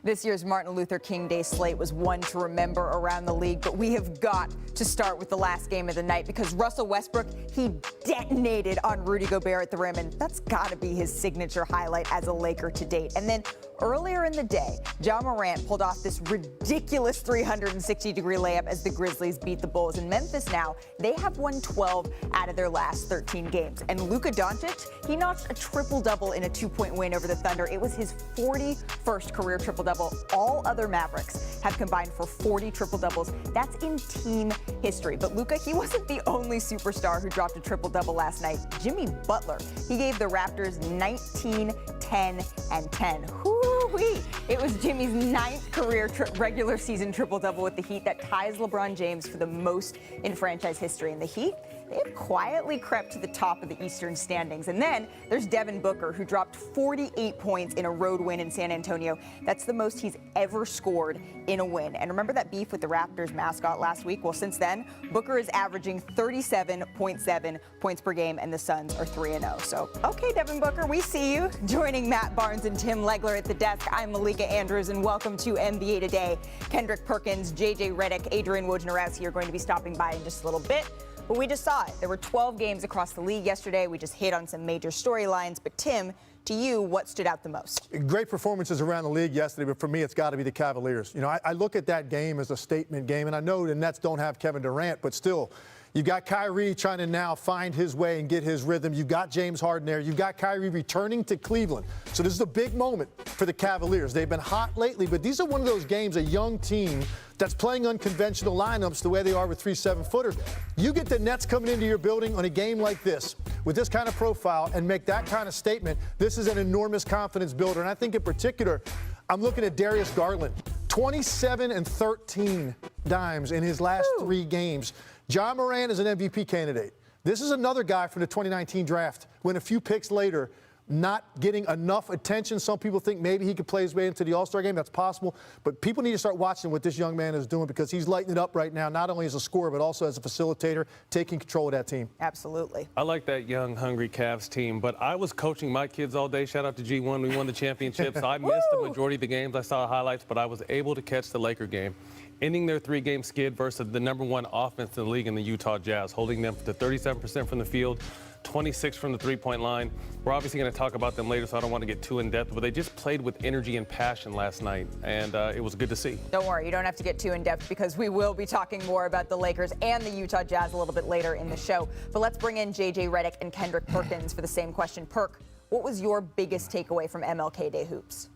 This year's Martin Luther King Day slate was one to remember around the league, but we have got to start with the last game of the night because Russell Westbrook, he detonated on Rudy Gobert at the rim, and that's got to be his signature highlight as a Laker to date. And then earlier in the day, MORANT pulled off this ridiculous 360-degree layup as the Grizzlies beat the Bulls. In Memphis now, they have won 12 out of their last 13 games. And Luka Doncic, he notched a triple-double in a two-point win over the Thunder. It was his 41st career triple-double. All other Mavericks have combined for 40 triple-doubles. That's in team history. But Luka, he wasn't the only superstar who dropped a triple-double last night. Jimmy Butler, he gave the Raptors 19, 10, and 10. Whoo-wee! It was Jimmy's 9th career regular season triple-double with the Heat that ties LeBron James for the most in franchise history. And the Heat, they've quietly crept to the top of the Eastern standings. And then there's Devin Booker, who dropped 48 points in a road win in San Antonio. That's the most he's ever scored in a win. And remember that beef with the Raptors mascot last week? Well, since then, Booker is averaging 37.7 points per game, and the Suns are 3-0. So, okay, Devin Booker, we see you. Joining Matt Barnes and Tim Legler at the desk, I'm Malika Andrews, and welcome to NBA Today. Kendrick Perkins, JJ Redick, Adrian Wojnarowski are going to be stopping by in just a little bit. But we just saw it. There were 12 games across the league yesterday. We just hit on some major storylines. But Tim, to you, what stood out the most? Great performances around the league yesterday, but for me, it's got to be the Cavaliers. You know, I look at that game as a statement game, and I know the Nets don't have Kevin Durant, but still, you've got Kyrie trying to now find his way and get his rhythm. You've got James Harden there. You've got Kyrie returning to Cleveland. So this is a big moment for the Cavaliers. They've been hot lately, but these are one of those games, a young team that's playing unconventional lineups the way they are with 3 7-footers. You get the Nets coming into your building on a game like this with this kind of profile and make that kind of statement. This is an enormous confidence builder. And I think in particular, I'm looking at Darius Garland, 27 and 13 dimes in his last 3 games. Ja Morant is an MVP candidate. This is another guy from the 2019 draft, when a few picks later, not getting enough attention. Some people think maybe he could play his way into the All-Star game. That's possible. But people need to start watching what this young man is doing because he's lighting it up right now, not only as a scorer, but also as a facilitator, taking control of that team. Absolutely. I like that young, hungry Cavs team, but I was coaching my kids all day. Shout out to G1. We won the championship. So I missed the majority of the games. I saw highlights, but I was able to catch the Laker game, ending their 3-game skid versus the #1 offense in the league in the Utah Jazz, holding them to 37% from the field, 26 from the three-point line. We're obviously going to talk about them later, so I don't want to get too in-depth, but they just played with energy and passion last night, and it was good to see. Don't worry, you don't have to get too in-depth because we will be talking more about the Lakers and the Utah Jazz a little bit later in the show. But let's bring in JJ Redick and Kendrick Perkins for the same question. Perk, what was your biggest takeaway from MLK Day Hoops?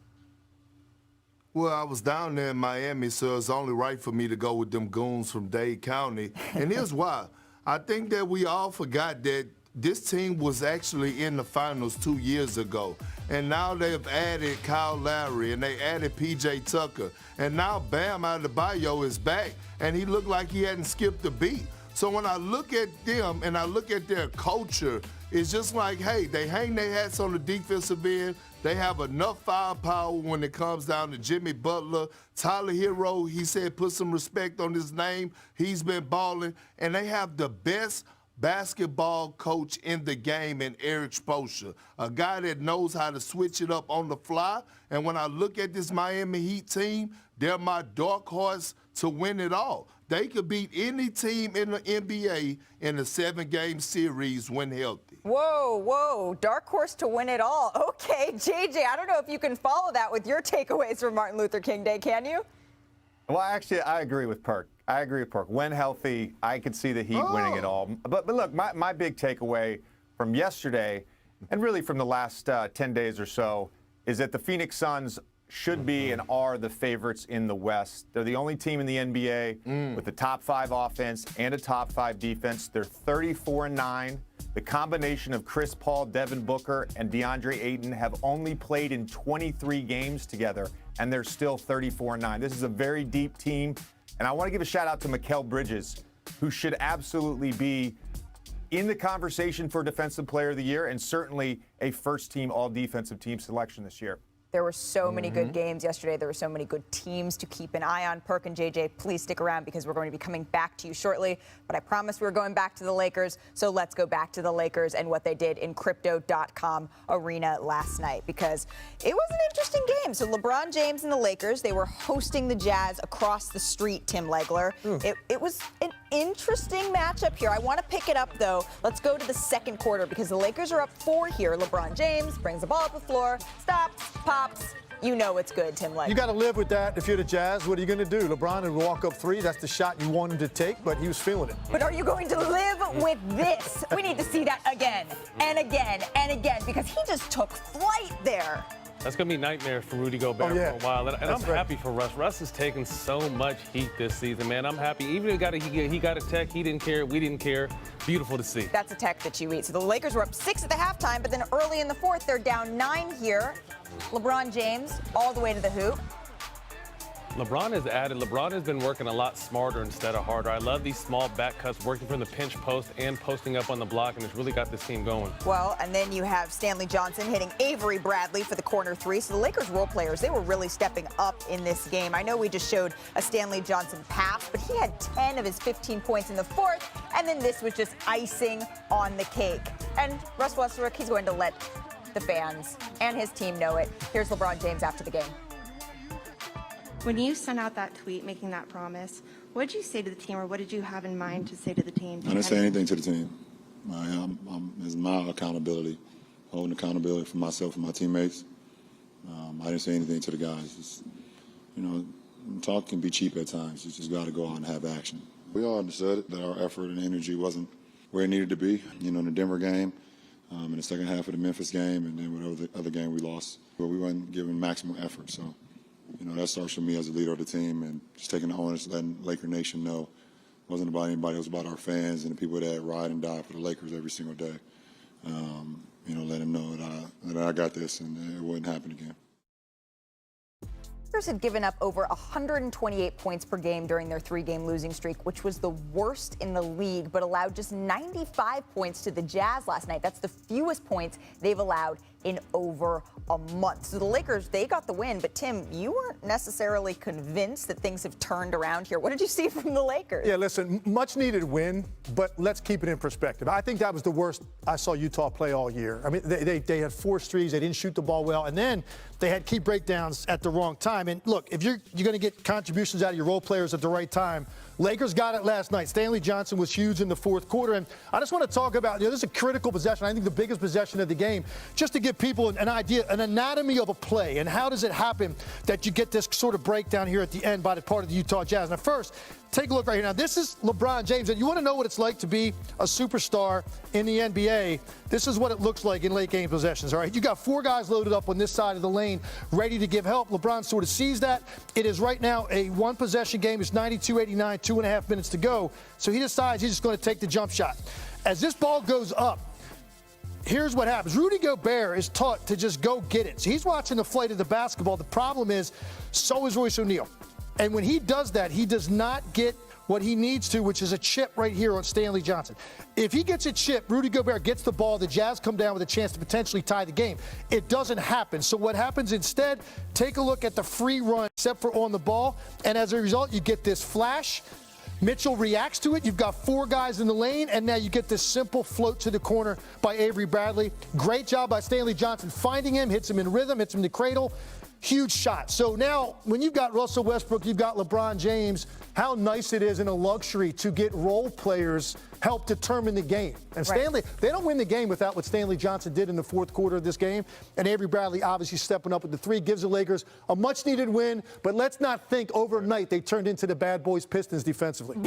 Well, I was down there in Miami, so it's only right for me to go with them goons from Dade County. And here's why. I think that we all forgot that this team was actually in the finals 2 years ago. And now they've added Kyle Lowry and they added P.J. Tucker. And now Bam Adebayo is back, and he looked like he hadn't skipped a beat. So when I look at them and I look at their culture, it's just like, hey, they hang their hats on the defensive end. They have enough firepower when it comes down to Jimmy Butler. Tyler Hero, he said, put some respect on his name. He's been balling. And they have the best basketball coach in the game in Eric Spoelstra, a guy that knows how to switch it up on the fly. And when I look at this Miami Heat team, they're my dark horse to win it all. They could beat any team in the NBA in a 7-game series when healthy. Whoa, dark horse to win it all. Okay, JJ, I don't know if you can follow that with your takeaways from Martin Luther King Day, can you? Well, actually, I agree with Perk. When healthy, I could see the Heat winning it all. But look, my big takeaway from yesterday, and really from the last 10 days or so, is that the Phoenix Suns should be and are the favorites in the West. They're the only team in the NBA with a top 5 offense and a top 5 defense. They're 34-9. The combination of Chris Paul, Devin Booker, and DeAndre Ayton have only played in 23 games together, and they're still 34-9. This is a very deep team, and I want to give a shout-out to Mikal Bridges, who should absolutely be in the conversation for Defensive Player of the Year and certainly a first-team all-defensive team selection this year. There were so many good games yesterday. There were so many good teams to keep an eye on. Perk and JJ, please stick around because we're going to be coming back to you shortly. But I promised we were going back to the Lakers, so let's go back to the Lakers and what they did in Crypto.com Arena last night, because it was an interesting game. So LeBron James and the Lakers, they were hosting the Jazz across the street, Tim Legler. It was an interesting matchup here. I want to pick it up, though. Let's go to the second quarter because the Lakers are up 4 here. LeBron James brings the ball up the floor, stops, pops. You know it's good, Tim Legler. You got to live with that if you're the Jazz. What are you going to do? LeBron would walk up 3. That's the shot you want him to take, but he was feeling it. But are you going to live with this? We need to see that again and again and again because he just took flight there. That's going to be nightmares for Rudy Gobert for a while. And I'm happy for Russ. Russ has taken so much heat this season, man. I'm happy. Even if he got a tech, he didn't care. We didn't care. Beautiful to see. That's a tech that you eat. So the Lakers were up 6 at the halftime, but then early in the fourth, they're down 9 here. LeBron James all the way to the hoop. LeBron has been working a lot smarter instead of harder. I love these small back cuts, working from the pinch post and posting up on the block, and it's really got this team going. Well, and then you have Stanley Johnson hitting Avery Bradley for the corner 3. So the Lakers role players, they were really stepping up in this game. I know we just showed a Stanley Johnson pass, but he had 10 of his 15 points in the fourth, and then this was just icing on the cake. And Russ Westbrook, he's going to let the fans and his team know it. Here's LeBron James after the game. When you sent out that tweet making that promise, what did you say to the team, or what did you have in mind to say to the team? I didn't say anything to the team. It's my accountability, holding accountability for myself and my teammates. I didn't say anything to the guys. It's, talk can be cheap at times. You just got to go out and have action. We all understood that our effort and energy wasn't where it needed to be. In the Denver game, in the second half of the Memphis game, and then whatever the other game we lost. But we weren't giving maximum effort, so. That starts with me as a leader of the team and just taking the onus, letting Laker Nation know it wasn't about anybody, it was about our fans and the people that ride and die for the Lakers every single day. Let them know that I got this and it wouldn't happen again. Lakers had given up over 128 points per game during their 3-game losing streak, which was the worst in the league, but allowed just 95 points to the Jazz last night. That's the fewest points they've allowed in over a month. So the Lakers, they got the win, but Tim, you weren't necessarily convinced that things have turned around here. What did you see from the Lakers? Yeah, listen, much needed win, but let's keep it in perspective. I think that was the worst I saw Utah play all year. I mean, they had 4 threes, they didn't shoot the ball well, and then they had key breakdowns at the wrong time. And look, if you're going to get contributions out of your role players at the right time, Lakers got it last night. Stanley Johnson was huge in the fourth quarter. And I just want to talk about, this is a critical possession. I think the biggest possession of the game, just to give people an idea, an anatomy of a play. And how does it happen that you get this sort of breakdown here at the end by the part of the Utah Jazz? Now, first, take a look right here. Now, this is LeBron James. And you want to know what it's like to be a superstar in the NBA? This is what it looks like in late game possessions, all right? You got 4 guys loaded up on this side of the lane, ready to give help. LeBron sort of sees that. It is right now a 1-possession game. It's 92-89, 2.5 minutes to go. So he decides he's just going to take the jump shot. As this ball goes up, here's what happens. Rudy Gobert is taught to just go get it. So he's watching the flight of the basketball. The problem is, so is Royce O'Neal. And when he does that, he does not get what he needs to, which is a chip right here on Stanley Johnson. If he gets a chip, Rudy Gobert gets the ball, the Jazz come down with a chance to potentially tie the game. It doesn't happen. So what happens instead, take a look at the free run, except for on the ball, and as a result, you get this flash. Mitchell reacts to it. You've got 4 guys in the lane, and now you get this simple float to the corner by Avery Bradley. Great job by Stanley Johnson finding him, hits him in rhythm, hits him in the cradle. Huge shot. So now, when you've got Russell Westbrook, you've got LeBron James, how nice it is and a luxury to get role players help determine the game. And Stanley, they don't win the game without what Stanley Johnson did in the fourth quarter of this game. And Avery Bradley obviously stepping up with the 3, gives the Lakers a much-needed win. But let's not think overnight they turned into the bad boys Pistons defensively.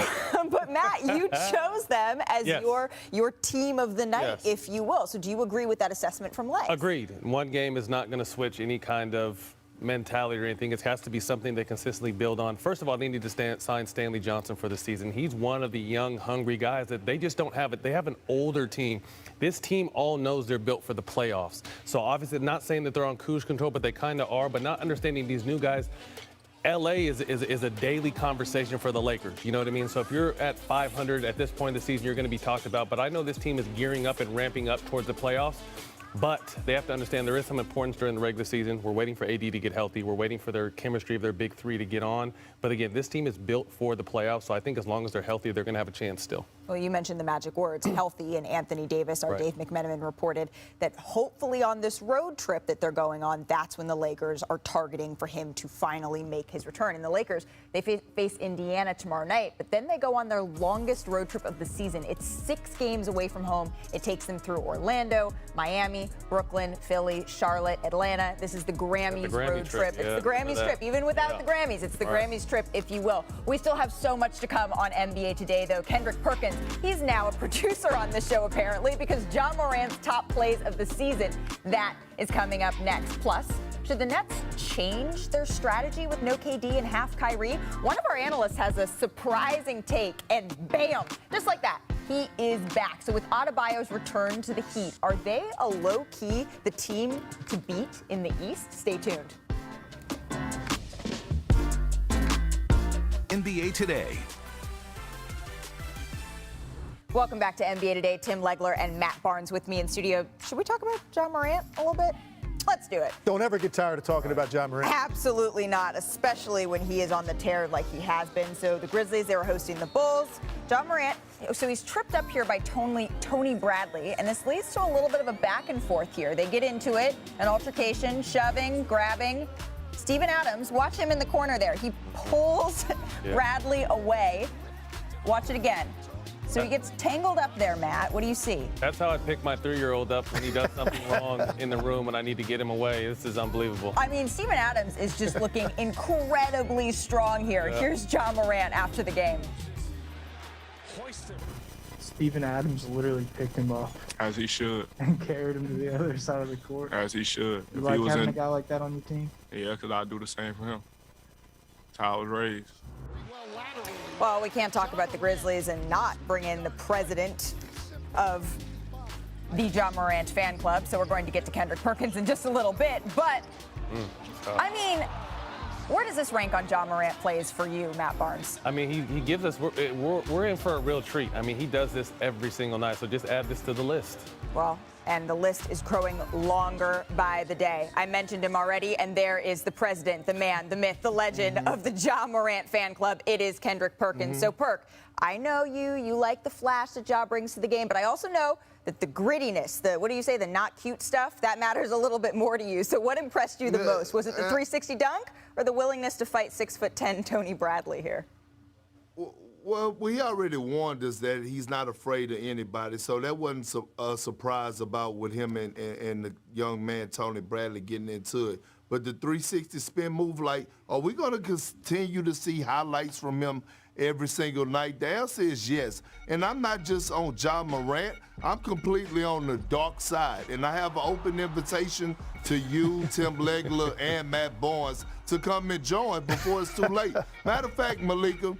But, Matt, you chose them as your team of the night, if you will. So do you agree with that assessment from Lex? Agreed. One game is not going to switch any kind of mentality or anything. It has to be something they consistently build on. First of all, they need to sign Stanley Johnson for the season. He's one of the young, hungry guys that they just don't have it. They have an older team. This team all knows they're built for the playoffs. So obviously, not saying that they're on cruise control, but they kind of are, but not understanding these new guys. LA is a daily conversation for the Lakers. You know what I mean? So if you're at 500 at this point of the season, you're going to be talked about. But I know this team is gearing up and ramping up towards the playoffs. But they have to understand there is some importance during the regular season. We're waiting for AD to get healthy. We're waiting for their chemistry of their big three to get on. But again, this team is built for the playoffs, so I think as long as they're healthy, they're going to have a chance still. Well, you mentioned the magic words, healthy, and Anthony Davis, our Right. Dave McMenamin, reported that hopefully on this road trip that they're going on, that's when the Lakers are targeting for him to finally make his return. And the Lakers, they face Indiana tomorrow night, but then they go on their longest road trip of the season. It's 6 games away from home. It takes them through Orlando, Miami, Brooklyn, Philly, Charlotte, Atlanta. This is the Grammys Grammy road trip, trip. yeah, It's the Grammys that. trip, even without Yeah. the Grammys. It's the Right. Grammys trip, if you will. We still have so much to come on NBA Today, though. Kendrick Perkins, he's now a producer on the show, apparently, because Ja Morant's top plays of the season, that is coming up next. Plus, should the Nets change their strategy with no KD and half Kyrie? One of our analysts has a surprising take, and bam, just like that, he is back. So with Adebayo's return to the Heat, are they a low-key the team to beat in the East? Stay tuned. NBA Today. Welcome back to NBA Today. Tim Legler and Matt Barnes with me in studio. Should we talk about Ja Morant a little bit? Let's do it. Don't ever get tired of talking about Ja Morant. Absolutely not, especially when he is on the tear like he has been. So the Grizzlies, they were hosting the Bulls. Ja Morant, so he's tripped up here by Tony Bradley, and this leads to a little bit of a back and forth here. They get into it, an altercation, shoving, grabbing. Steven Adams, watch him in the corner there. He pulls Bradley away. Watch it again. So he gets tangled up there, Matt. What do you see? That's how I pick my 3-year-old up when he does something wrong in the room and I need to get him away. This is unbelievable. I mean, Steven Adams is just looking incredibly strong here. Here's Ja Morant after the game. Steven Adams literally picked him up As he should. and carried him to the other side of the court. As he should. You If like he was having in, a guy like that on your team? yeah, because I do the same for him. That's how I was raised. Well, we can't talk about the Grizzlies and not bring in the president of the Ja Morant fan club, so we're going to get to Kendrick Perkins in just a little bit. But, I mean, where does this rank on Ja Morant plays for you, Matt Barnes? I mean, he gives us, we're in for a real treat. I mean, he does this every single night, so just add this to the list. Well, and the list is growing longer by the day. I mentioned him already, and there is the president, the man, the myth, the legend of the Ja Morant fan club. It is Kendrick Perkins. So, Perk, I know you like the flash that Ja brings to the game, but I also know that the grittiness, the not cute stuff, that matters a little bit more to you. So what impressed you the most? Was it the 360 dunk or the willingness to fight 6'10" Tony Bradley here? Well, he already warned us that he's not afraid of anybody, so that wasn't a surprise about with him and the young man Tony Bradley getting into it. But the 360 spin move, like, are we going to continue to see highlights from him every single night? The answer is yes. And I'm not just on Ja Morant. I'm completely on the dark side. And I have an open invitation to you, Tim Legler, and Matt Barnes to come and join before it's too late. Matter of fact, Malika,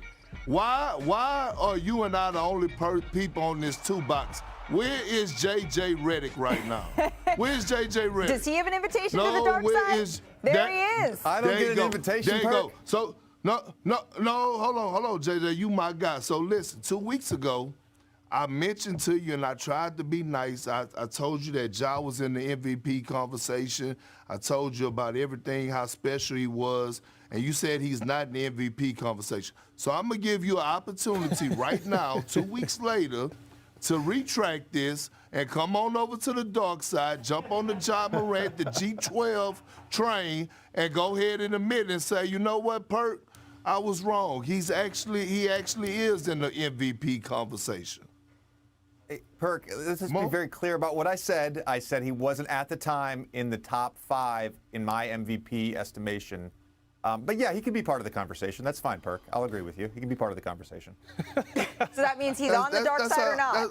why are you and I the only people on this 2-box? Where is J.J. Redick right now? Where's J.J. Redick? Does he have an invitation to the dark side? There he is. I don't get an invitation, There you go. Perk. So, no, hold on, J.J., you my guy. So listen, 2 weeks ago, I mentioned to you, and I tried to be nice. I told you that Ja was in the MVP conversation. I told you about everything, how special he was, and you said he's not in the MVP conversation. So I'm going to give you an opportunity right now, 2 weeks later, to retract this and come on over to the dark side, jump on the Ja Morant, the G12 train, and go ahead and admit and say, you know what, Perk, I was wrong. He actually is in the MVP conversation. Hey, Perk, let's just be very clear about what I said. I said he wasn't at the time in the top 5 in my MVP estimation. But yeah, he can be part of the conversation. That's fine, Perk. I'll agree with you. He can be part of the conversation. So that means he's on the dark side or not?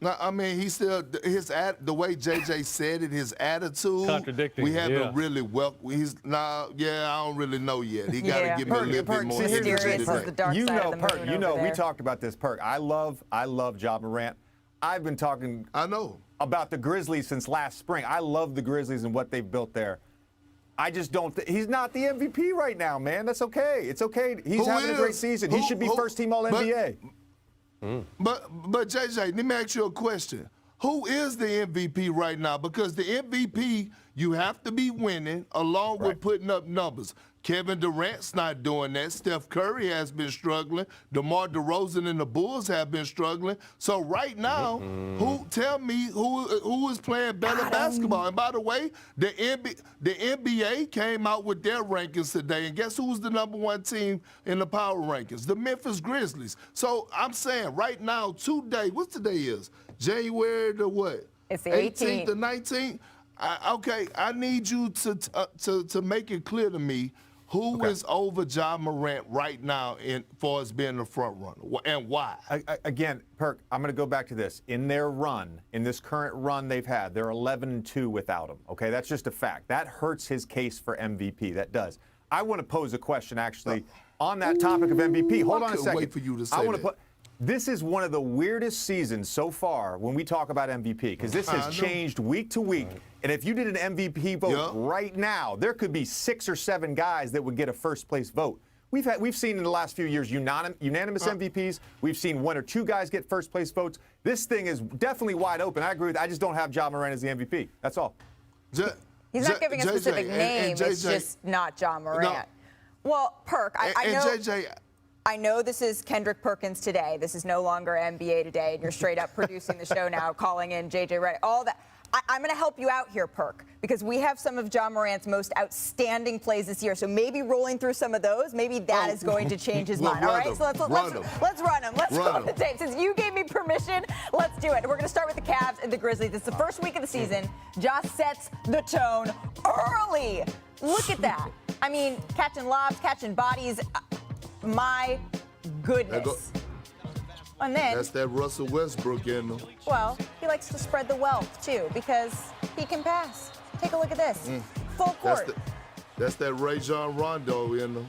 No, I mean, he still the way JJ said it, his attitude. Contradicting, we haven't yeah. really I don't really know yet. He got to give me a little bit more see, here's energy the the today. dark you side know, of the Perk. moon You know, over we there. talked about this, Perk. I love Ja Morant. I've been talking I know. about the Grizzlies since last spring. I love the Grizzlies and what they've built there. I just don't. He's not the MVP right now, man. That's okay. It's okay. He's having a great season. He should be first team All NBA. But JJ, let me ask you a question. who is the MVP right now? Because the MVP, you have to be winning along with putting up numbers. Kevin Durant's not doing that. Steph Curry has been struggling. DeMar DeRozan and the Bulls have been struggling. So right now, tell me who is playing better basketball? And by the way, the NBA came out with their rankings today, and guess who's the #1 team in the power rankings? The Memphis Grizzlies. So I'm saying right now, today, what's today is? January the what? It's the 18th. The 19th? Okay, I need you to make it clear to me who is over Ja Morant right now for us being the front runner, and why? Again, Perk, I'm going to go back to this. In their run, in this current run they've had, they're 11-2 without him. Okay, that's just a fact. That hurts his case for MVP. That does. I want to pose a question, actually, on that topic of MVP. Hold on a second. Wait for you to say that. This is one of the weirdest seasons so far when we talk about MVP, because this has changed week to week. And if you did an MVP vote right now, there could be 6 or 7 guys that would get a first-place vote. We've seen in the last few years unanimous MVPs. We've seen 1 or 2 guys get first-place votes. This thing is definitely wide open. I agree with that. I just don't have Ja Morant as the MVP. That's all. He's not giving a specific name. It's just not Ja Morant. No. Well, Perk, I know. JJ, I know this is Kendrick Perkins Today. This is no longer NBA Today, and you're straight up producing the show now, calling in JJ Redick. All that. I'm going to help you out here, Perk, because we have some of Ja Morant's most outstanding plays this year. So maybe rolling through some of those, maybe that is going to change his mind. All right, so let's run them. Let's roll the tape. Since you gave me permission, let's do it. We're going to start with the Cavs and the Grizzlies. It's the first week of the season. Ja sets the tone early. Look at that. I mean, catching lobs, catching bodies. My goodness. And then, that's that Russell Westbrook in them. Well, he likes to spread the wealth, too, because he can pass. Take a look at this. Full court. That's that Rajon Rondo in them.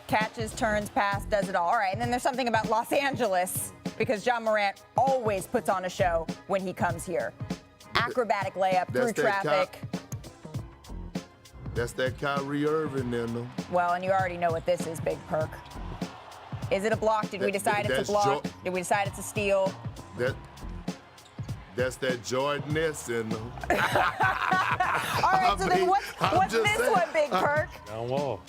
Catches, turns, pass, does it all. All right, and then there's something about Los Angeles, because Ja Morant always puts on a show when he comes here. Acrobatic layup through traffic. That's that Kyrie Irving in them. Well, and you already know what this is, Big Perk. Is it a block? Did we decide it's a block? Did we decide it's a steal? That's that Jordan-ness in them. All right, so then what's this one, Big Perk? John Wall.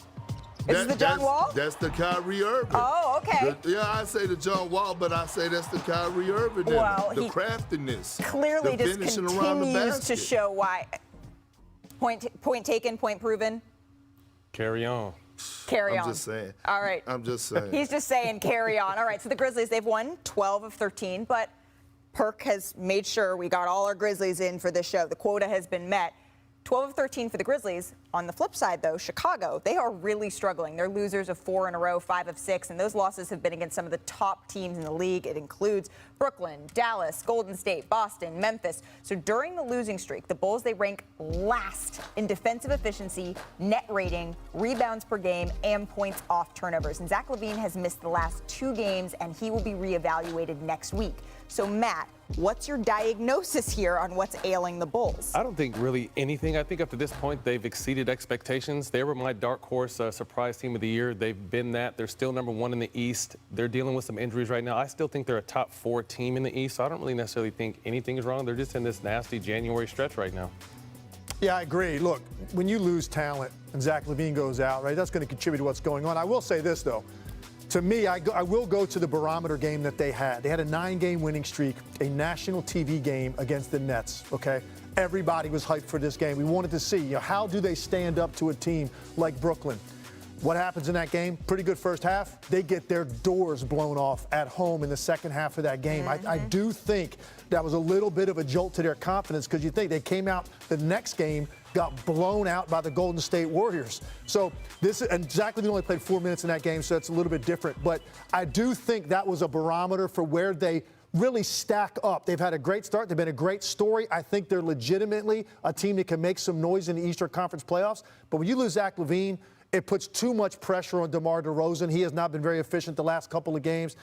Is this the John Wall? That's the Kyrie Irving. Oh, okay. I say the John Wall, but I say that's the Kyrie Irving. Well, the craftiness. Clearly the just finishing around the continues to basket. show why. Point taken, point proven. Carry on. Carry on. I'm just saying. All right. I'm just saying. He's just saying carry on. All right, so the Grizzlies, they've won 12 of 13, but Perk has made sure we got all our Grizzlies in for this show. The quota has been met. 12 of 13 for the Grizzlies. On the flip side, though, Chicago, they are really struggling. They're losers of 4 in a row, 5 of 6, and those losses have been against some of the top teams in the league. It includes Brooklyn, Dallas, Golden State, Boston, Memphis. So during the losing streak, the Bulls, they rank last in defensive efficiency, net rating, rebounds per game, and points off turnovers. And Zach LaVine has missed the last 2 games, and he will be reevaluated next week. So, Matt, what's your diagnosis here on what's ailing the Bulls? I don't think really anything. I think up to this point, they've exceeded expectations. They were my dark horse surprise team of the year. They've been that. They're still #1 in the East. They're dealing with some injuries right now. I still think they're a top 4 team in the East, so I don't really necessarily think anything is wrong. They're just in this nasty January stretch right now. Yeah, I agree. Look, when you lose talent and Zach LaVine goes out, right, that's going to contribute to what's going on. I will say this, though. To me, I will go to the barometer game that they had. They had a 9-game winning streak, a national TV game against the Nets, okay? Everybody was hyped for this game. We wanted to see, how do they stand up to a team like Brooklyn? What happens in that game? Pretty good first half. They get their doors blown off at home in the second half of that game. I do think that was a little bit of a jolt to their confidence, because you think they came out the next game, got blown out by the Golden State Warriors. So and Zach LaVine only played 4 minutes in that game, so that's a little bit different. But I do think that was a barometer for where they really stack up. They've had a great start. They've been a great story. I think they're legitimately a team that can make some noise in the Eastern Conference playoffs. But when you lose Zach LaVine, it puts too much pressure on DeMar DeRozan. He has not been very efficient the last couple of games.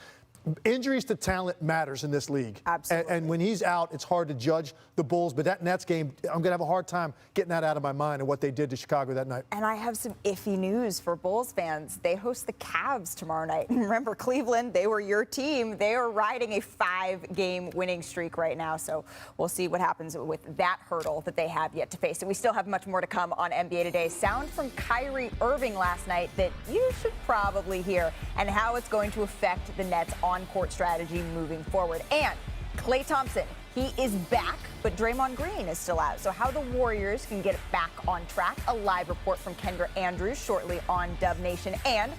Injuries to talent matters in this league. Absolutely. And when he's out, it's hard to judge the Bulls. But that Nets game, I'm going to have a hard time getting that out of my mind and what they did to Chicago that night. And I have some iffy news for Bulls fans. They host the Cavs tomorrow night. And remember, Cleveland, they were your team. They are riding a 5-game winning streak right now. So we'll see what happens with that hurdle that they have yet to face. And we still have much more to come on NBA Today. Sound from Kyrie Irving last night that you should probably hear, and how it's going to affect the Nets' on-court strategy moving forward. And Klay Thompson, he is back, but Draymond Green is still out. So how the Warriors can get it back on track. A live report from Kendra Andrews shortly on Dub Nation. And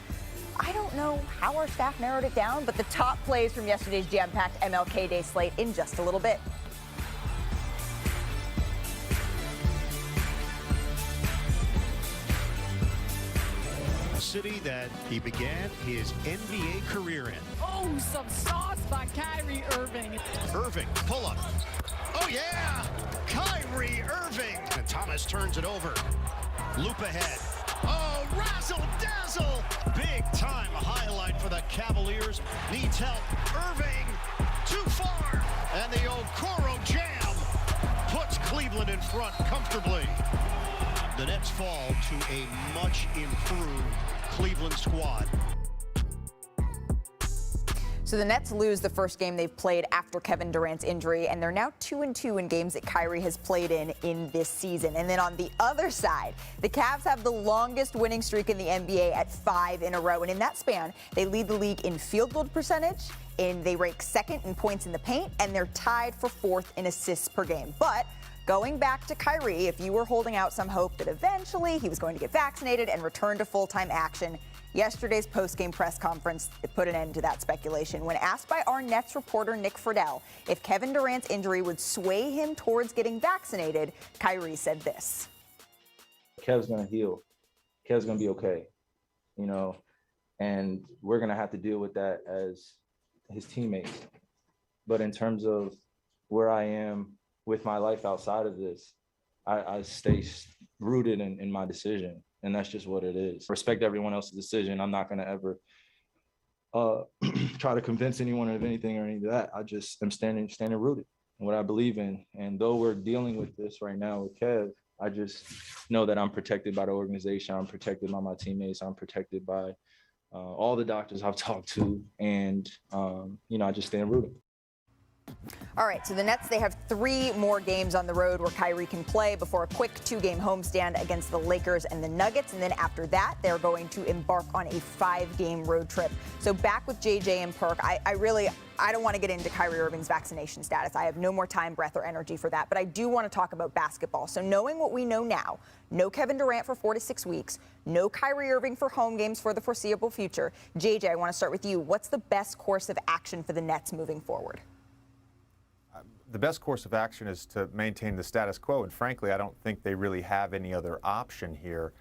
I don't know how our staff narrowed it down, but the top plays from yesterday's jam-packed MLK Day slate in just a little bit. City that he began his NBA career in. Oh, some sauce by Kyrie Irving. Irving, pull up. Oh, yeah! Kyrie Irving. And Thomas turns it over. Loop ahead. Oh, razzle-dazzle! Big-time highlight for the Cavaliers. Needs help. Irving, too far. And the Okoro jam puts Cleveland in front comfortably. The Nets fall to a much improved Cleveland squad. So the Nets lose the first game they've played after Kevin Durant's injury, and they're now 2-2 in games that Kyrie has played in this season. And then on the other side, the Cavs have the longest winning streak in the NBA at 5 in a row. And in that span, they lead the league in field goal percentage, they rank second in points in the paint, and they're tied for 4th in assists per game. But going back to Kyrie, if you were holding out some hope that eventually he was going to get vaccinated and return to full-time action, yesterday's post-game press conference put an end to that speculation. When asked by our Nets reporter Nick Friedel if Kevin Durant's injury would sway him towards getting vaccinated, Kyrie said this. Kev's going to heal. Kev's going to be okay, and we're going to have to deal with that as his teammates. But in terms of where I am with my life outside of this, I stay rooted in my decision, and that's just what it is. Respect everyone else's decision. I'm not going to ever try to convince anyone of anything or any of that. I just am standing rooted in what I believe in. And though we're dealing with this right now with Kev, I just know that I'm protected by the organization. I'm protected by my teammates. I'm protected by all the doctors I've talked to, and I just stand rooted. All right, so the Nets, they have 3 more games on the road where Kyrie can play before a quick 2-game homestand against the Lakers and the Nuggets. And then after that, they're going to embark on a 5-game road trip. So back with JJ and Perk, I don't want to get into Kyrie Irving's vaccination status. I have no more time, breath, or energy for that. But I do want to talk about basketball. So knowing what we know now, no Kevin Durant for 4 to 6 weeks, no Kyrie Irving for home games for the foreseeable future. JJ, I want to start with you. What's the best course of action for the Nets moving forward? The best course of action is to maintain the status quo, and frankly, I don't think they really have any other option here.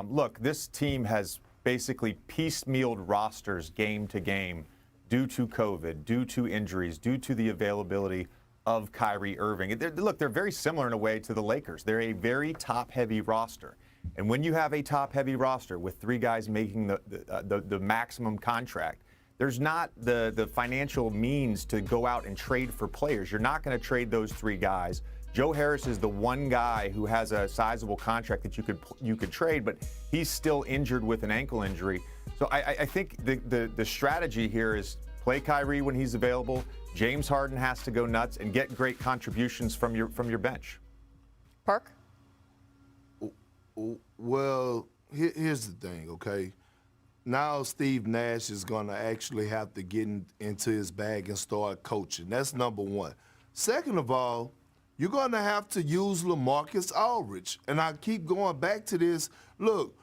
Look, this team has basically piecemealed rosters game to game due to COVID, due to injuries, due to the availability of Kyrie Irving. They're very similar in a way to the Lakers. They're a very top-heavy roster. And when you have a top-heavy roster with 3 guys making the maximum contract, there's not the financial means to go out and trade for players. You're not going to trade those 3 guys. Joe Harris is the one guy who has a sizable contract that you could trade, but he's still injured with an ankle injury. So I think the strategy here is play Kyrie when he's available. James Harden has to go nuts and get great contributions from your bench. Park? Well, here's the thing, okay? Now Steve Nash is going to actually have to get into his bag and start coaching. That's number one. Second of all, you're going to have to use LaMarcus Aldridge. And I keep going back to this. Look,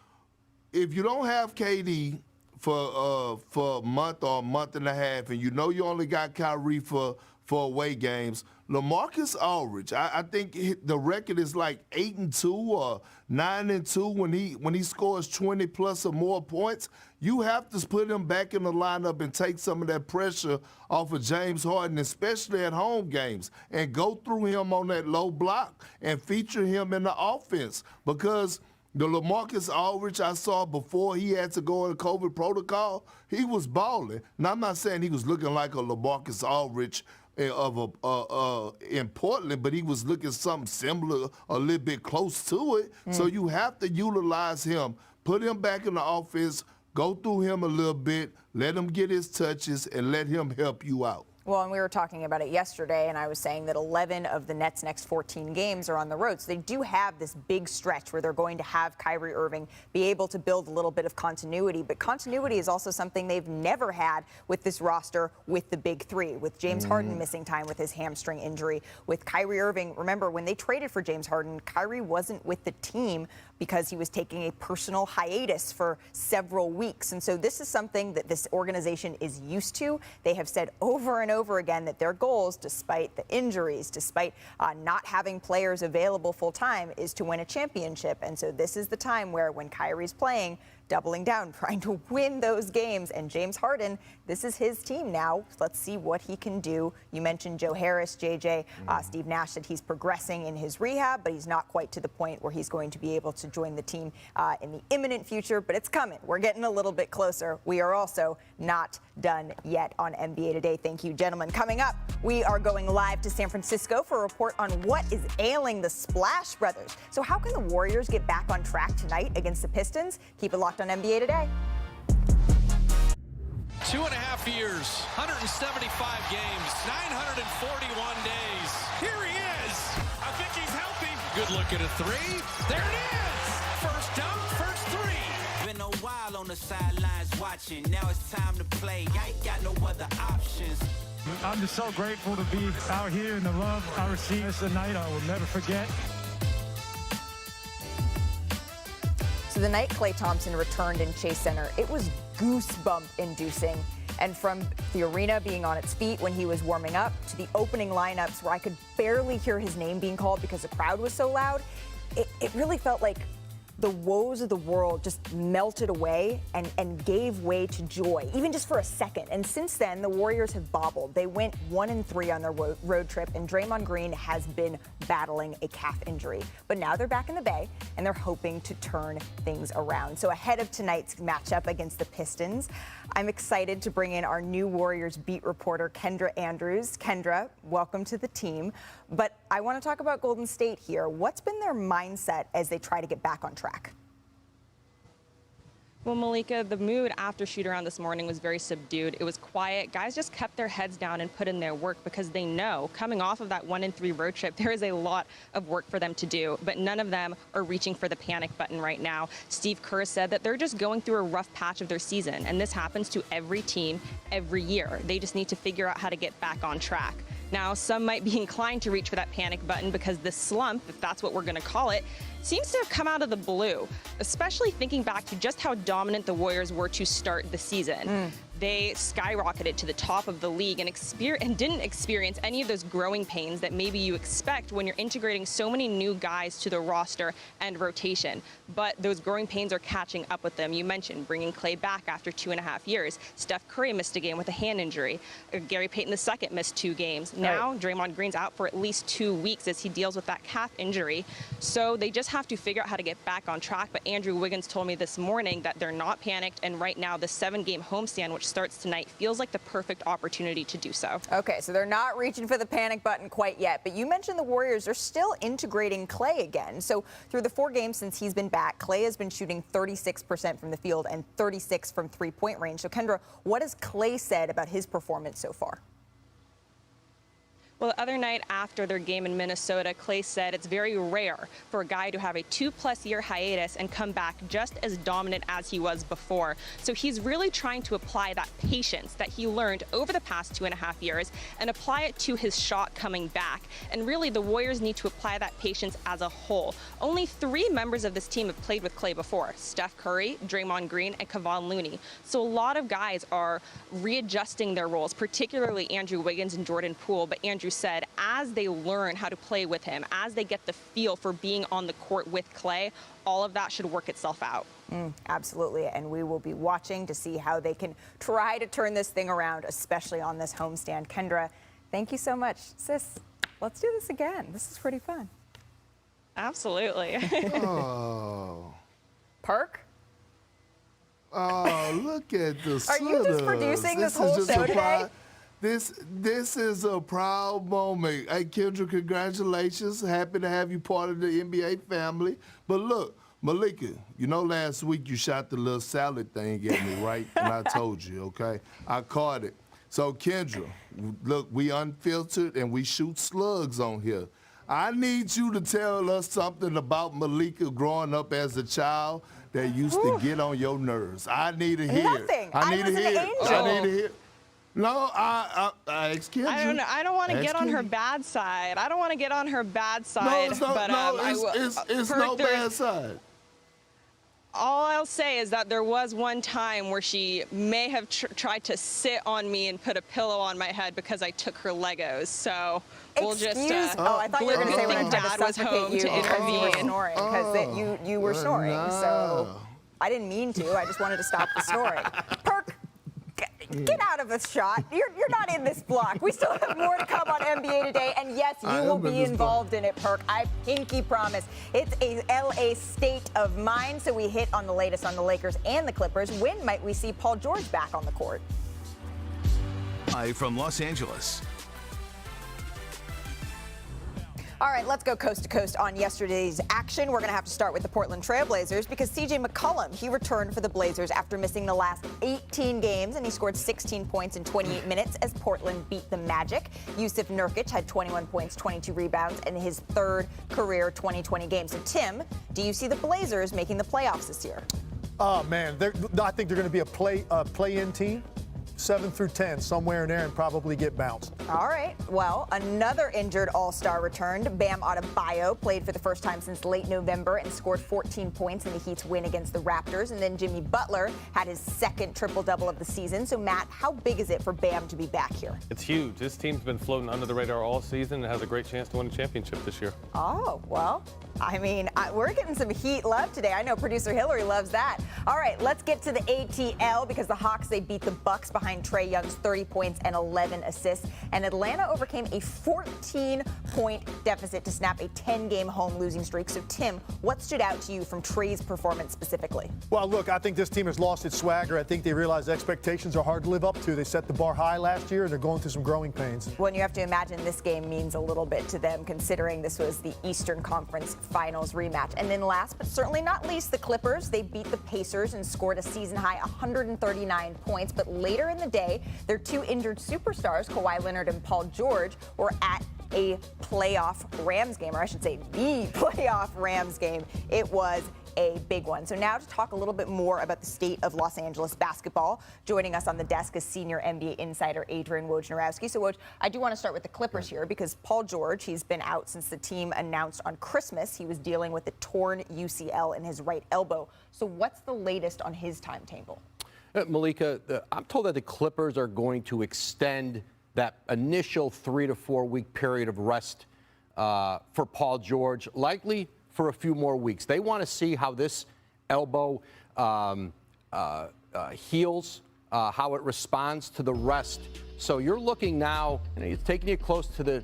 if you don't have KD for a month or a month and a half, and you know you only got Kyrie for away games, LaMarcus Aldridge, I think the record is like 8-2 or 9-2 when he scores 20 plus or more points. You have to put him back in the lineup and take some of that pressure off of James Harden, especially at home games, and go through him on that low block and feature him in the offense, because The LaMarcus Aldridge I saw before he had to go in COVID protocol, he was balling. Now, I'm not saying he was looking like a LaMarcus Aldridge in Portland, but he was looking something similar, a little bit close to it. So you have to utilize him, put him back in the offense, go through him a little bit, let him get his touches, and let him help you out. Well, and we were talking about it yesterday, and I was saying that 11 of the Nets' next 14 games are on the road. So they do have this big stretch where they're going to have Kyrie Irving be able to build a little bit of continuity. But continuity is also something they've never had with this roster with the big three, with James Harden missing time with his hamstring injury, with Kyrie Irving. Remember, when they traded for James Harden, Kyrie wasn't with the team because he was taking a personal hiatus for several weeks. And so this is something that this organization is used to. They have said over and over again that their goals, despite the injuries, despite not having players available full time, is to win a championship. And so this is the time where, when Kyrie's playing, doubling down, trying to win those games. And James Harden, this is his team now. Let's see what he can do. You mentioned Joe Harris, JJ. Steve Nash said he's progressing in his rehab, but he's not quite to the point where he's going to be able to join the team in the imminent future, but it's coming. We're getting a little bit closer. We are also not done yet on NBA Today. Thank you, gentlemen. Coming up, we are going live to San Francisco for a report on what is ailing the Splash Brothers. So how can the Warriors get back on track tonight against the Pistons? Keep it locked on NBA Today. 2.5 years, 175 games, 941 days. Here he is. I think he's healthy. Good look at a three. There it is. First dunk, first three. Been a while on the sidelines watching. Now it's time to play. I ain't got no other options. I'm just so grateful to be out here and the love I received. It's a night I will never forget. So the night Klay Thompson returned in Chase Center, it was goosebump inducing. And from the arena being on its feet when he was warming up to the opening lineups where I could barely hear his name being called because the crowd was so loud, it really felt like the woes of the world just melted away and gave way to joy, even just for a second. And since then, the Warriors have bobbled. They went 1-3 on their road trip, and Draymond Green has been battling a calf injury. But now they're back in the Bay, and they're hoping to turn things around. So ahead of tonight's matchup against the Pistons, I'm excited to bring in our new Warriors beat reporter, Kendra Andrews. Kendra, welcome to the team. But I want to talk about Golden State here. What's been their mindset as they try to get back on track? Well, Malika, the mood after shoot-around this morning was very subdued. It was quiet. Guys just kept their heads down and put in their work because they know, coming off of that 1-3 road trip, there is a lot of work for them to do. But none of them are reaching for the panic button right now. Steve Kerr said that they're just going through a rough patch of their season, and this happens to every team every year. They just need to figure out how to get back on track. Now, some might be inclined to reach for that panic button because this slump, if that's what we're going to call it, seems to have come out of the blue, especially thinking back to just how dominant the Warriors were to start the season. They skyrocketed to the top of the league and didn't experience any of those growing pains that maybe you expect when you're integrating so many new guys to the roster and rotation. But those growing pains are catching up with them. You mentioned bringing Klay back after 2.5 years. Steph Curry missed a game with a hand injury. Gary Payton II missed 2 games. Now Draymond Green's out for at least 2 weeks as he deals with that calf injury. So they just have to figure out how to get back on track. But Andrew Wiggins told me this morning that they're not panicked, and right now the 7-game homestand, which starts tonight, feels like the perfect opportunity to do so. Okay, so they're not reaching for the panic button quite yet, but you mentioned the Warriors are still integrating Klay again. So through the 4 games since he's been back, Klay has been shooting 36% from the field and 36% from three-point range. So Kendra, what has Klay said about his performance so far? Well, the other night after their game in Minnesota, Klay said it's very rare for a guy to have a 2+ year hiatus and come back just as dominant as he was before. So he's really trying to apply that patience that he learned over the past 2.5 years and apply it to his shot coming back. And really, the Warriors need to apply that patience as a whole. Only 3 members of this team have played with Klay before: Steph Curry, Draymond Green, and Kevon Looney. So a lot of guys are readjusting their roles, particularly Andrew Wiggins and Jordan Poole. But Andrew said as they learn how to play with him, as they get the feel for being on the court with Klay, all of that should work itself out. Absolutely, and we will be watching to see how they can try to turn this thing around, especially on this homestand. Kendra, thank you so much. Sis, let's do this again. This is pretty fun. Absolutely. Oh. Perk? Oh, look at the Are you just producing this whole show today? This is a proud moment. Hey, Kendra, congratulations. Happy to have you part of the NBA family. But look, Malika, you know last week you shot the little salad thing at me, right? And I told you, okay? I caught it. So, Kendra, look, we unfiltered and we shoot slugs on here. I need you to tell us something about Malika growing up as a child that used to get on your nerves. I need to hear. Nothing. I need was to an hear. angel. I need to hear. No, I asked Kendra. I don't know. I don't want to Ask get on her Kendra. bad side. I don't want to get on her bad No, side. it's no, but, it's no bad side. All I'll say is that there was one time where she may have tried to sit on me and put a pillow on my head because I took her Legos. So we'll just. I thought you were going to say when I tried Dad to was suffocate home you to because you were intervene. snoring, because you were snoring. So I didn't mean to. I just wanted to stop the snoring. Perk, get out of this shot. You're not in this block. We still have more to come on NBA Today. And yes, you will be involved in it, Perk. I pinky promise. It's a LA state of mind. So we hit on the latest on the Lakers and the Clippers. When might we see Paul George back on the court? Live from Los Angeles. All right, let's go coast to coast on yesterday's action. We're going to have to start with the Portland Trail Blazers because CJ McCollum, he returned for the Blazers after missing the last 18 games, and he scored 16 points in 28 minutes as Portland beat the Magic. Yusuf Nurkic had 21 points, 22 rebounds in his third career 2020 game. So, Tim, do you see the Blazers making the playoffs this year? Oh, man, I think they're going to be a play-in team. 7 through 10, somewhere in there, and probably get bounced. All right. Well, another injured All-Star returned. Bam Adebayo played for the first time since late November and scored 14 points in the Heat's win against the Raptors. And then Jimmy Butler had his second triple-double of the season. So, Matt, how big is it for Bam to be back here? It's huge. This team's been floating under the radar all season and has a great chance to win a championship this year. Oh, well, I mean, we're getting some Heat love today. I know producer Hillary loves that. All right, let's get to the ATL because the Hawks, they beat the Bucks behind Trae Young's 30 points and 11 assists. And Atlanta overcame a 14-point deficit to snap a 10-game home losing streak. So, Tim, what stood out to you from Trae's performance specifically? Well, look, I think this team has lost its swagger. I think they realize expectations are hard to live up to. They set the bar high last year, and they're going through some growing pains. Well, and you have to imagine this game means a little bit to them, considering this was the Eastern Conference Finals rematch. And then last but certainly not least, the Clippers. They beat the Pacers and scored a season-high 139 points. But later in the day, their two injured superstars, Kawhi Leonard and Paul George, were at a playoff Rams game, or I should say the playoff Rams game. It was a big one. So now to talk a little bit more about the state of Los Angeles basketball, joining us on the desk is senior NBA insider Adrian Wojnarowski. So, Woj, I do want to start with the Clippers here because Paul George, he's been out since the team announced on Christmas he was dealing with a torn UCL in his right elbow. So what's the latest on his timetable? Malika, I'm told that the Clippers are going to extend that initial 3 to 4 week period of rest for Paul George, likely for a few more weeks. They want to see how this elbow heals, how it responds to the rest. So you're looking now, it's taking you close to the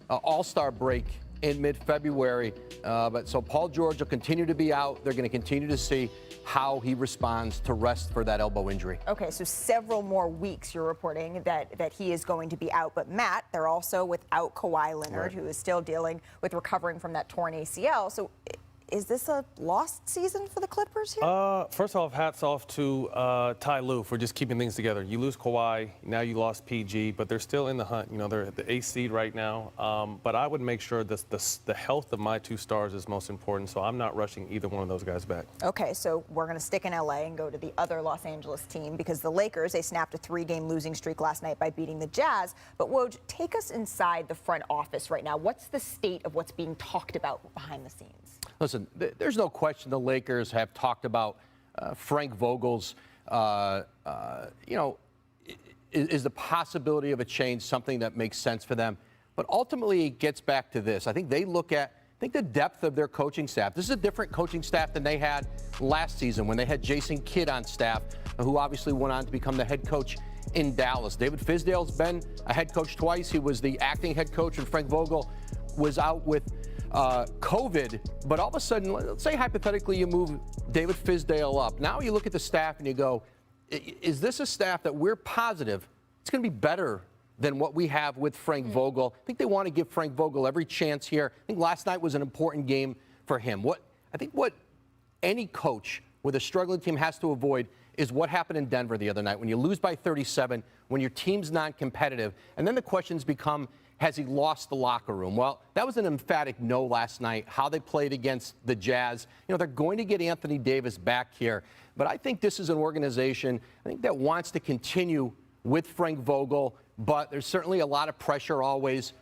All-Star break in mid-February. But so Paul George will continue to be out. They're going to continue to see how he responds to rest for that elbow injury. Okay, so several more weeks you're reporting that he is going to be out. But Matt, they're also without Kawhi Leonard, who is still dealing with recovering from that torn ACL. So is this a lost season for the Clippers here? First off, hats off to Ty Lue for just keeping things together. You lose Kawhi, now you lost PG, but they're still in the hunt. You know, they're at the 8th seed right now. But I would make sure the health of my two stars is most important, so I'm not rushing either one of those guys back. Okay, so we're going to stick in LA and go to the other Los Angeles team because the Lakers, they snapped a 3-game losing streak last night by beating the Jazz. But Woj, take us inside the front office right now. What's the state of what's being talked about behind the scenes? Listen, there's no question the Lakers have talked about Frank Vogel's, is the possibility of a change something that makes sense for them? But ultimately, it gets back to this. I think they look at the depth of their coaching staff. This is a different coaching staff than they had last season when they had Jason Kidd on staff, who obviously went on to become the head coach in Dallas. David Fizdale's been a head coach twice. He was the acting head coach when Frank Vogel was out with COVID, but all of a sudden, let's say hypothetically you move David Fizdale up. Now you look at the staff and you go, is this a staff that we're positive it's going to be better than what we have with Frank Vogel? I think they want to give Frank Vogel every chance here. I think last night was an important game for him. What any coach with a struggling team has to avoid is what happened in Denver the other night when you lose by 37, when your team's non-competitive, and then the questions become, has he lost the locker room? Well, that was an emphatic no last night, how they played against the Jazz. You know, they're going to get Anthony Davis back here, but I think this is an organization, I think, that wants to continue with Frank Vogel, but there's certainly a lot of pressure always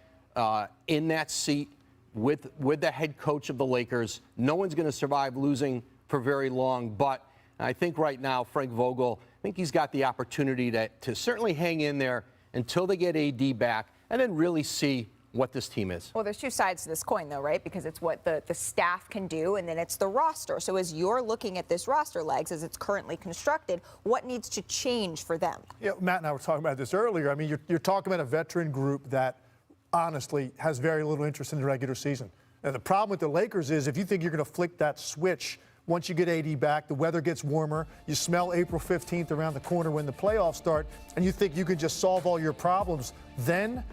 in that seat with the head coach of the Lakers. No one's going to survive losing for very long, but I think right now Frank Vogel, I think he's got the opportunity to certainly hang in there until they get AD back and then really see what this team is. Well, there's two sides to this coin, though, right? Because it's what the staff can do, and then it's the roster. So as you're looking at this roster, Legs, as it's currently constructed, what needs to change for them? Yeah, Matt and I were talking about this earlier. I mean, you're talking about a veteran group that honestly has very little interest in the regular season. And the problem with the Lakers is if you think you're going to flick that switch once you get AD back, the weather gets warmer, you smell April 15th around the corner when the playoffs start, and you think you can just solve all your problems, then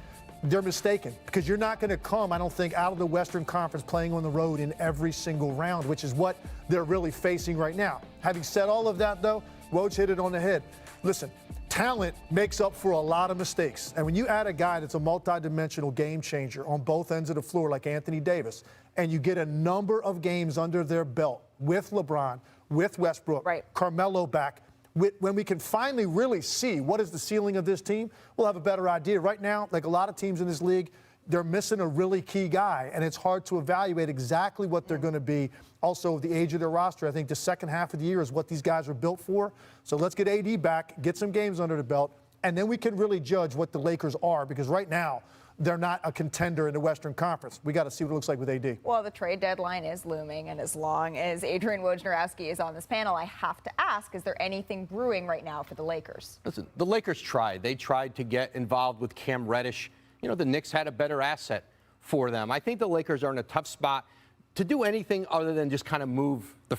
they're mistaken, because you're not going to come, I don't think, out of the Western Conference playing on the road in every single round, which is what they're really facing right now. Having said all of that, though, Woj hit it on the head. Listen, talent makes up for a lot of mistakes. And when you add a guy that's a multidimensional game changer on both ends of the floor like Anthony Davis, and you get a number of games under their belt with LeBron, with Westbrook, Carmelo back, when we can finally really see what is the ceiling of this team, we'll have a better idea. Right now, like a lot of teams in this league, they're missing a really key guy, and it's hard to evaluate exactly what they're going to be. Also, the age of their roster, I think the second half of the year is what these guys are built for. So let's get AD back, get some games under the belt, and then we can really judge what the Lakers are, because right now, they're not a contender in the Western Conference. We got to see what it looks like with AD. Well, the trade deadline is looming, and as long as Adrian Wojnarowski is on this panel, I have to ask, is there anything brewing right now for the Lakers? Listen, the Lakers tried. They tried to get involved with Cam Reddish. You know, the Knicks had a better asset for them. I think the Lakers are in a tough spot to do anything other than just kind of move the